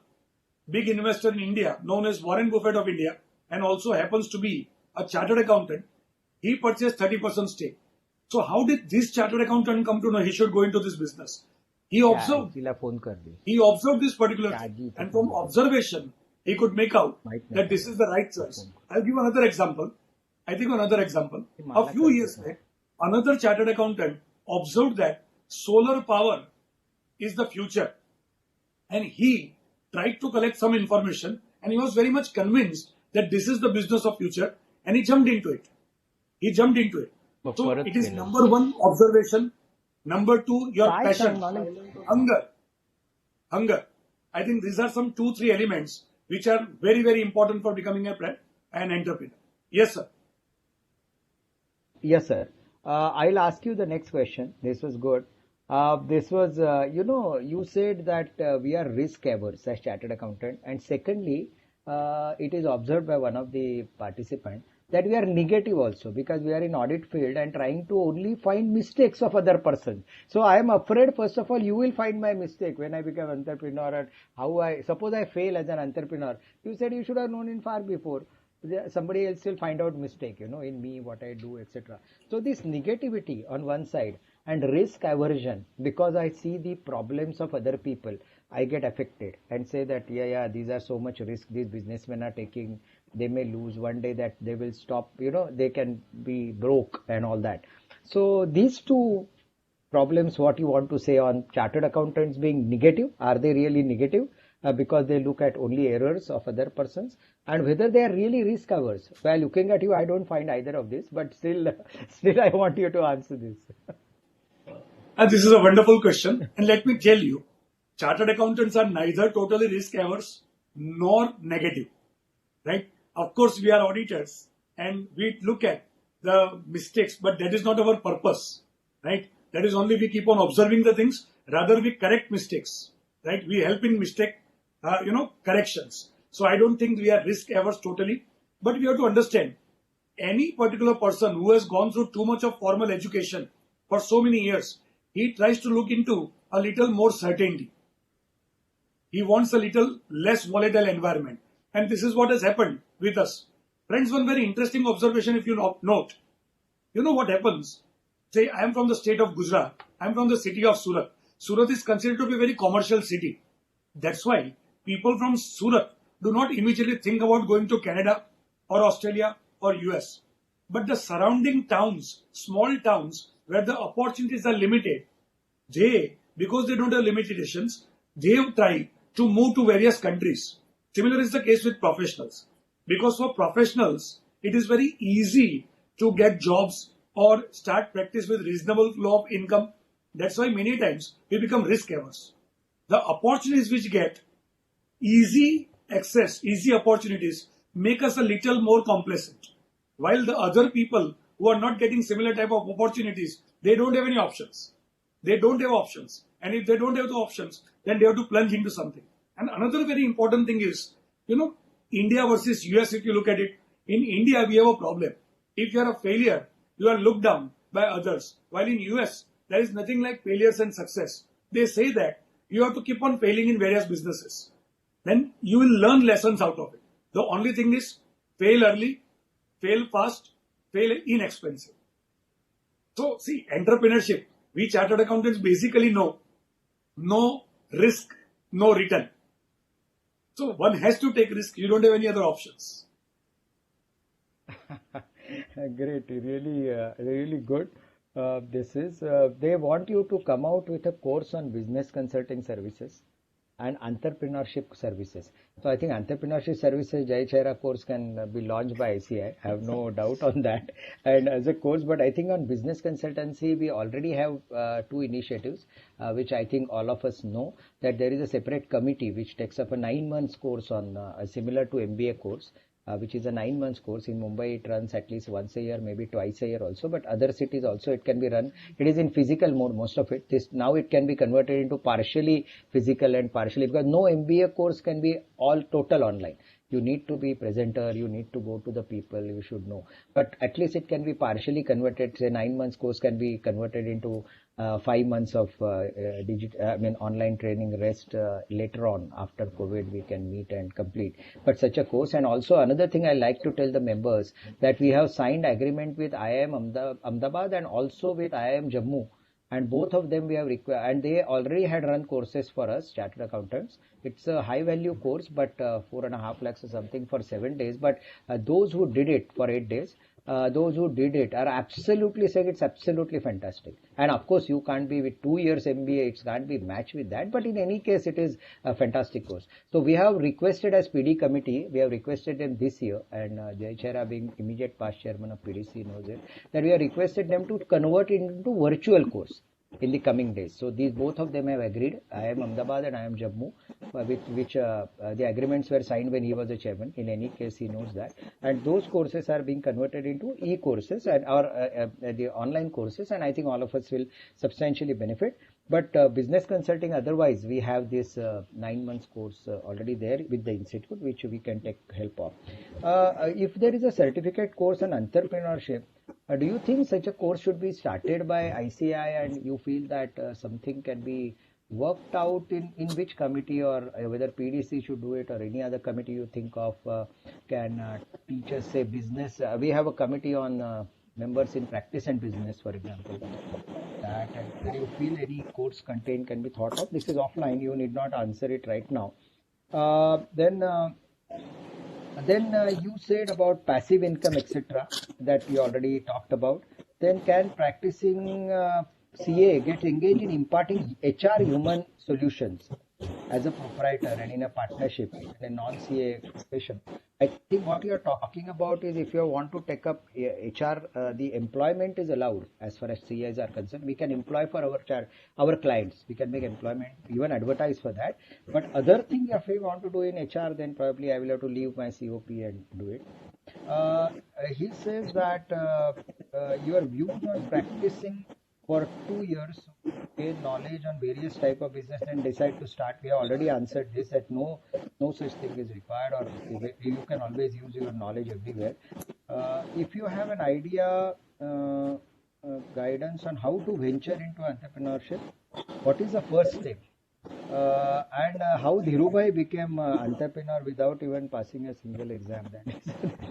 big investor in India, known as Warren Buffett of India, and also happens to be a chartered accountant, he purchased 30% stake. So how did this chartered accountant come to know he should go into this business? He observed this particular thing, and from observation, he could make out that this is the right choice. I'll give another example. A few years back, another chartered accountant observed that solar power is the future, and he tried to collect some information, and he was very much convinced that this is the business of future, and he jumped into it. So it is number one, observation. Number two, your passion, hunger. I think these are some 2-3 elements which are very, very important for becoming an entrepreneur. Yes, sir. Yes, sir. I'll ask you the next question. This was good. This was, you said that we are risk averse as chartered accountant, and secondly, it is observed by one of the participants that we are negative also because we are in audit field and trying to only find mistakes of other persons. So I am afraid, first of all, you will find my mistake when I become entrepreneur, and suppose I fail as an entrepreneur. You said you should have known it far before. Somebody else will find out mistake, in me, what I do, etc. So this negativity on one side and risk aversion, because I see the problems of other people, I get affected and say that, these are so much risk these businessmen are taking. They may lose one day, that they will stop, they can be broke and all that. So these two problems, what you want to say on chartered accountants being negative, are they really negative? Because they look at only errors of other persons, and whether they are really risk averse. While looking at you, I don't find either of this, but still I want you to answer this. This is a wonderful question, and let me tell you, chartered accountants are neither totally risk averse nor negative, right? Of course, we are auditors and we look at the mistakes, but that is not our purpose, right? That is only we keep on observing the things, rather we correct mistakes, right? We help in mistake, corrections. So I don't think we are risk averse totally, but we have to understand any particular person who has gone through too much of formal education for so many years, he tries to look into a little more certainty. He wants a little less volatile environment. And this is what has happened with us. Friends, one very interesting observation if you note. You know what happens? Say, I am from the state of Gujarat. I am from the city of Surat. Surat is considered to be a very commercial city. That's why people from Surat do not immediately think about going to Canada or Australia or US. But the surrounding towns, small towns, where the opportunities are limited, because they don't have limitations, they try to move to various countries. Similar is the case with professionals. Because for professionals, it is very easy to get jobs or start practice with reasonable flow of income. That's why many times we become risk averse. The opportunities which get easy access, easy opportunities make us a little more complacent. While the other people who are not getting similar type of opportunities, they don't have any options. They don't have options. And if they don't have the options, then they have to plunge into something. And another very important thing is, India versus US, if you look at it, in India we have a problem. If you are a failure, you are looked down by others. While in US, there is nothing like failures and success. They say that you have to keep on failing in various businesses. Then you will learn lessons out of it. The only thing is fail early, fail fast, fail inexpensive. So see, entrepreneurship, we chartered accountants basically know no risk, no return. So one has to take risk. You don't have any other options. Great, really good. They want you to come out with a course on business consulting services and entrepreneurship services. So I think entrepreneurship services, Jai Chaira course can be launched by ICI. I have no doubt on that. And as a course, but I think on business consultancy, we already have two initiatives, which I think all of us know, that there is a separate committee which takes up a 9 months course on similar to MBA course. Which is a 9 months course. In Mumbai, it runs at least once a year, maybe twice a year also, but other cities also it can be run. It is in physical mode, most of it. Now it can be converted into partially physical and partially, because no MBA course can be all total online. You need to be presenter, you need to go to the people, you should know. But at least it can be partially converted. Say 9 months course can be converted into 5 months of online training. Rest later on after COVID we can meet and complete. But such a course, and also another thing I like to tell the members, that we have signed agreement with IIM Ahmedabad and also with IIM Jammu. And both of them we have and they already had run courses for us, chartered accountants. It's a high value course, but 4.5 lakhs or something for 7 days. But those who did it for 8 days, those who did it are absolutely saying it's absolutely fantastic. And of course, you can't be with 2 years MBA, it can't be matched with that. But in any case, it is a fantastic course. So we have requested as PD committee, we have requested them this year, and Jai Chaira being immediate past chairman of PDC knows it, that we have requested them to convert it into virtual course in the coming days. So these both of them have agreed. IIM Ahmedabad and IIM Jammu, with which the agreements were signed when he was the chairman. In any case, he knows that. And those courses are being converted into e-courses and the online courses. And I think all of us will substantially benefit. But business consulting, otherwise, we have this 9 months course already there with the institute, which we can take help of. If there is a certificate course on entrepreneurship, do you think such a course should be started by ICI, and you feel that something can be worked out in which committee, or whether PDC should do it or any other committee you think of can teach us, say, business? We have a committee on members in practice and business, for example. That, and do you feel any course content can be thought of? This is offline, you need not answer it right now. Then you said about passive income, etc., that we already talked about. Then can practicing CA get engaged in imparting HR human solutions as a proprietor and in a partnership in a non-CA profession? I think what you are talking about is, if you want to take up HR, the employment is allowed as far as CAs are concerned. We can employ for our clients. We can make employment, even advertise for that. But other thing, if we want to do in HR, then probably I will have to leave my COP and do it. He says that your views on practicing for 2 years, gain knowledge on various type of business and decide to start. We have already answered this, that no such thing is required, or you can always use your knowledge everywhere. If you have an idea, guidance on how to venture into entrepreneurship, what is the first step? And how Dhirubhai became entrepreneur without even passing a single exam.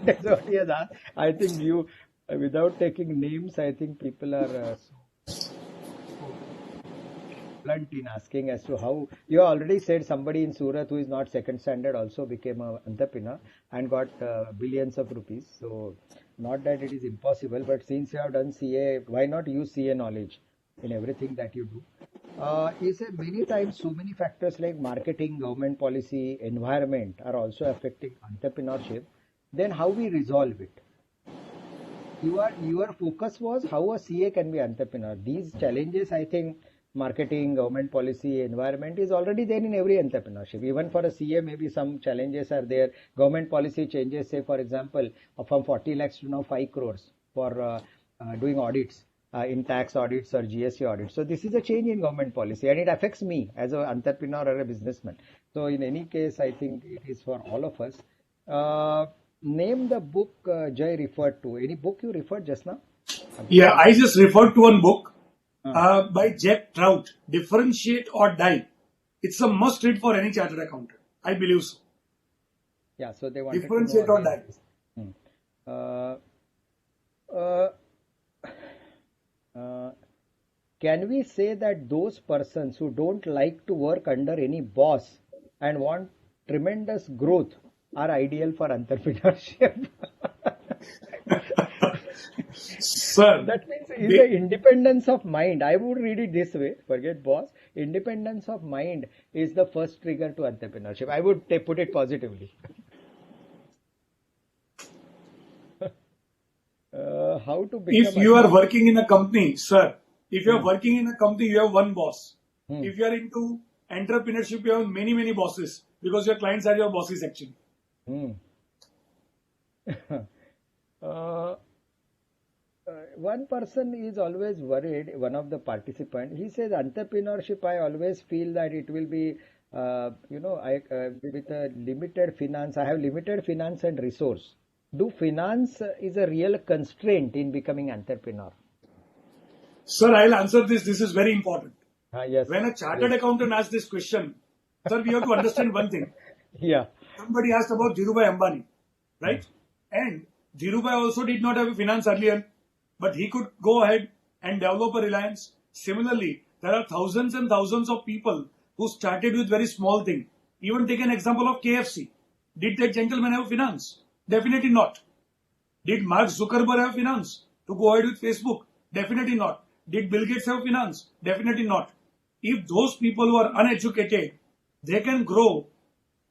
That's what he has asked. I think you, without taking names, I think people are blunt in asking as to how you already said somebody in Surat who is not second standard also became an entrepreneur and got billions of rupees. So, not that it is impossible, but since you have done CA, why not use CA knowledge in everything that you do? You say many times so many factors like marketing, government policy, environment are also affecting entrepreneurship. Then how we resolve it? Your focus was how a CA can be entrepreneur. These challenges, I think, marketing, government policy, environment is already there in every entrepreneurship. Even for a CA, maybe some challenges are there. Government policy changes, say for example, from 40 lakhs to now 5 crores for doing audits. In tax audits or GST audits. So this is a change in government policy and it affects me as an entrepreneur or a businessman. So in any case, I think it is for all of us. Name the book Jay referred to. Any book you referred just now? Yeah, I just referred to one book by Jack Trout, Differentiate or Die. It's a must read for any chartered accountant. I believe so. Yeah, so they wanted Differentiate to know or Die. Can we say that those persons who don't like to work under any boss and want tremendous growth are ideal for entrepreneurship? Sir, That means is the independence of mind. I would read it this way. Forget boss. Independence of mind is the first trigger to entrepreneurship. I would put it positively. How to become if you are working in a company, sir, if you are working in a company, you have one boss. If you are into entrepreneurship, you have many, many bosses because your clients are your bosses actually. One person is always worried, one of the participants, he says entrepreneurship, I always feel that it will be, with a limited finance, I have limited finance and resource. Do finance is a real constraint in becoming entrepreneur? Sir, I'll answer this. This is very important. Yes. When a chartered accountant asks this question, sir, we have to understand one thing. Yeah. Somebody asked about Dhirubhai Ambani, right? And Dhirubhai also did not have a finance earlier, but he could go ahead and develop a Reliance. Similarly, there are thousands and thousands of people who started with very small thing. Even take an example of KFC. Did that gentleman have finance? Definitely not. Did Mark Zuckerberg have finance to go ahead with Facebook? Definitely not. Did Bill Gates have finance? Definitely not. If those people who are uneducated, they can grow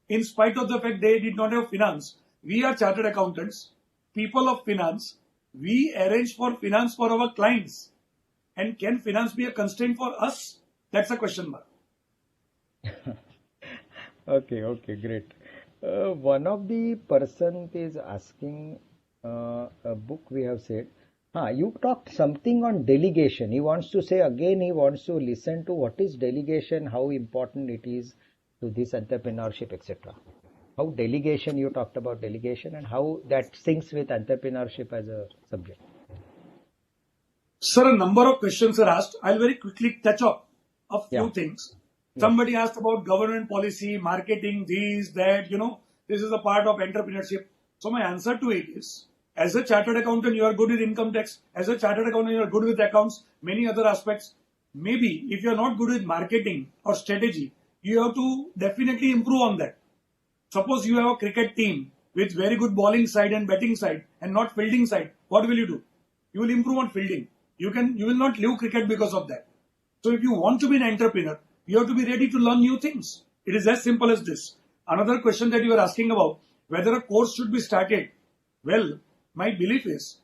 in spite of the fact they did not have finance. We are chartered accountants, people of finance. We arrange for finance for our clients. And can finance be a constraint for us? That's a question mark. Okay, great. One of the person is asking a book we have said. You talked something on delegation. He wants to say again, he wants to listen to what is delegation, how important it is to this entrepreneurship, etc. How delegation, you talked about delegation and how that syncs with entrepreneurship as a subject. Sir, a number of questions are asked. I'll very quickly touch up a few things. Somebody asked about government policy, marketing, these, that, this is a part of entrepreneurship. So my answer to it is, as a chartered accountant, you are good with income tax. As a chartered accountant, you are good with accounts, many other aspects. Maybe if you are not good with marketing or strategy, you have to definitely improve on that. Suppose you have a cricket team with very good bowling side and batting side and not fielding side. What will you do? You will improve on fielding. You will not leave cricket because of that. So if you want to be an entrepreneur, you have to be ready to learn new things. It is as simple as this. Another question that you are asking about, whether a course should be started. Well, my belief is,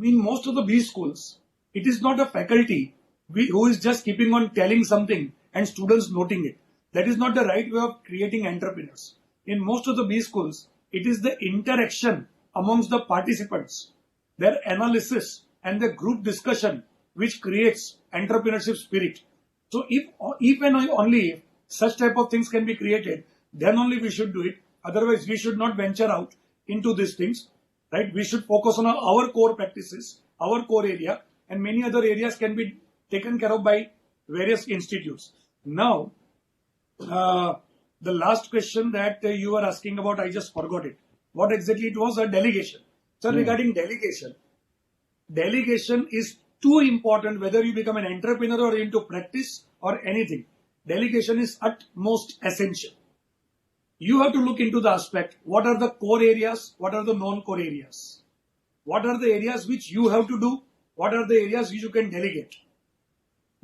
in most of the B schools, it is not a faculty who is just keeping on telling something and students noting it. That is not the right way of creating entrepreneurs. In most of the B schools, it is the interaction amongst the participants, their analysis and the group discussion which creates entrepreneurship spirit. So if and only if such type of things can be created, then only we should do it. Otherwise, we should not venture out into these things, right? We should focus on our core practices, our core area, and many other areas can be taken care of by various institutes. Now, The last question that you were asking about, I just forgot it. What exactly it was? A delegation. So regarding delegation is too important whether you become an entrepreneur or into practice or anything. Delegation is at most essential. You have to look into the aspect, what are the core areas, what are the non-core areas? What are the areas which you have to do? What are the areas which you can delegate?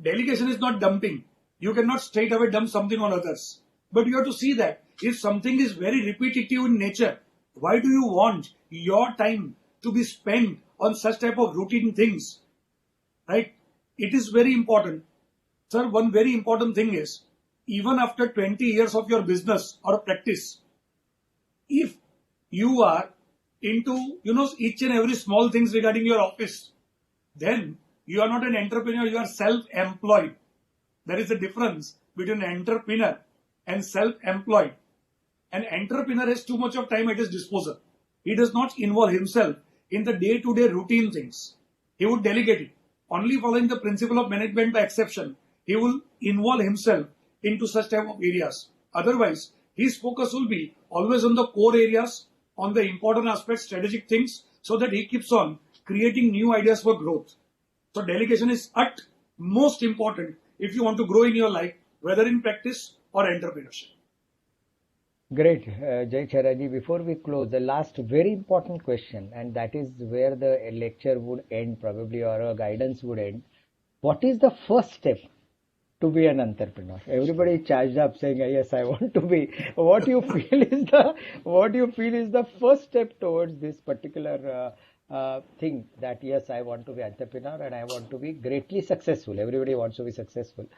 Delegation is not dumping. You cannot straight away dump something on others. But you have to see that if something is very repetitive in nature, why do you want your time to be spent on such type of routine things? Right? It is very important. Sir, one very important thing is, even after 20 years of your business or practice, if you are into, each and every small things regarding your office, then you are not an entrepreneur, you are self-employed. There is a difference between an entrepreneur and self-employed. An entrepreneur has too much of time at his disposal. He does not involve himself in the day-to-day routine things. He would delegate it. Only following the principle of management by exception, he will involve himself into such type of areas. Otherwise, his focus will be always on the core areas, on the important aspects, strategic things, so that he keeps on creating new ideas for growth. So delegation is at most important if you want to grow in your life, whether in practice or entrepreneurship. Great, Jai Cheraji. Before we close, the last very important question, and that is where the lecture would end probably, or a guidance would end. What is the first step to be an entrepreneur? Everybody is charged up saying, yes, I want to be. What do you feel is the first step towards this particular thing, that yes, I want to be entrepreneur and I want to be greatly successful. Everybody wants to be successful.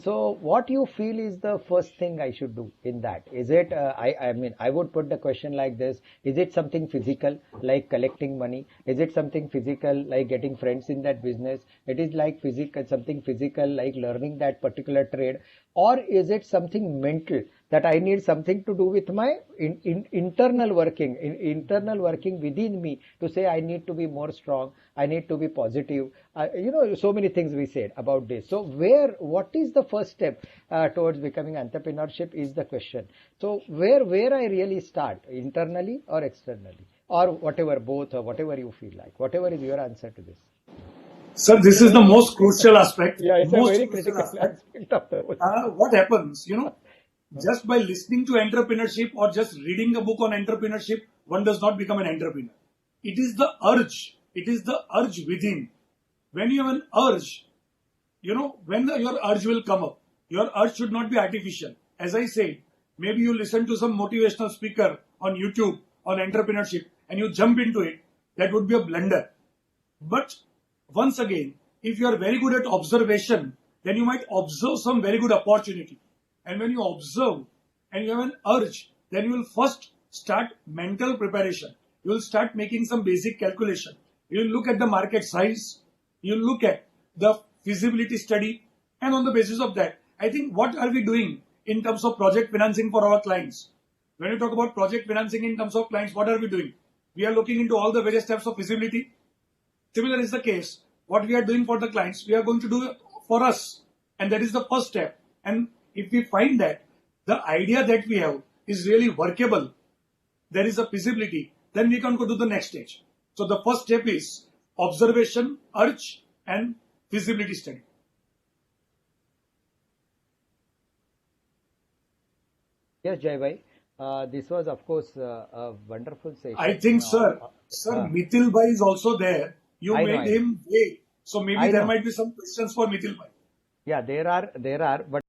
So what you feel is the first thing I should do in that? Is it, I would put the question like this. Is it something physical like collecting money? Is it something physical like getting friends in that business? It is like something physical like learning that particular trade? Or is it something mental that I need something to do with my internal working within me to say I need to be more strong, I need to be positive. So many things we said about this. So what is the first step towards becoming entrepreneurship is the question. So where I really start, internally or externally, or whatever, both, or whatever you feel like, whatever is your answer to this? Sir, this is the most crucial aspect. Yeah, it's most a very critical aspect of the whole. What happens, just by listening to entrepreneurship or just reading a book on entrepreneurship, one does not become an entrepreneur. It is the urge. It is the urge within. When you have an urge, when your urge will come up, your urge should not be artificial. As I said, maybe you listen to some motivational speaker on YouTube on entrepreneurship and you jump into it, that would be a blunder. But once again, if you are very good at observation, then you might observe some very good opportunity. And when you observe and you have an urge, then you will first start mental preparation. You will start making some basic calculation. You will look at the market size. You will look at the feasibility study. And on the basis of that, I think what are we doing in terms of project financing for our clients? When you talk about project financing in terms of clients, what are we doing? We are looking into all the various steps of feasibility. Similar is the case. What we are doing for the clients, we are going to do for us. And that is the first step. And if we find that the idea that we have is really workable, there is a feasibility, then we can go to the next stage. So the first step is observation, urge, and feasibility study. Yes, Jai Bhai. This was, of course, a wonderful session. I think, sir, Mithil Bhai is also there. You made him wait. So maybe there might be some questions for Mithil Bhai. Yeah, there are, but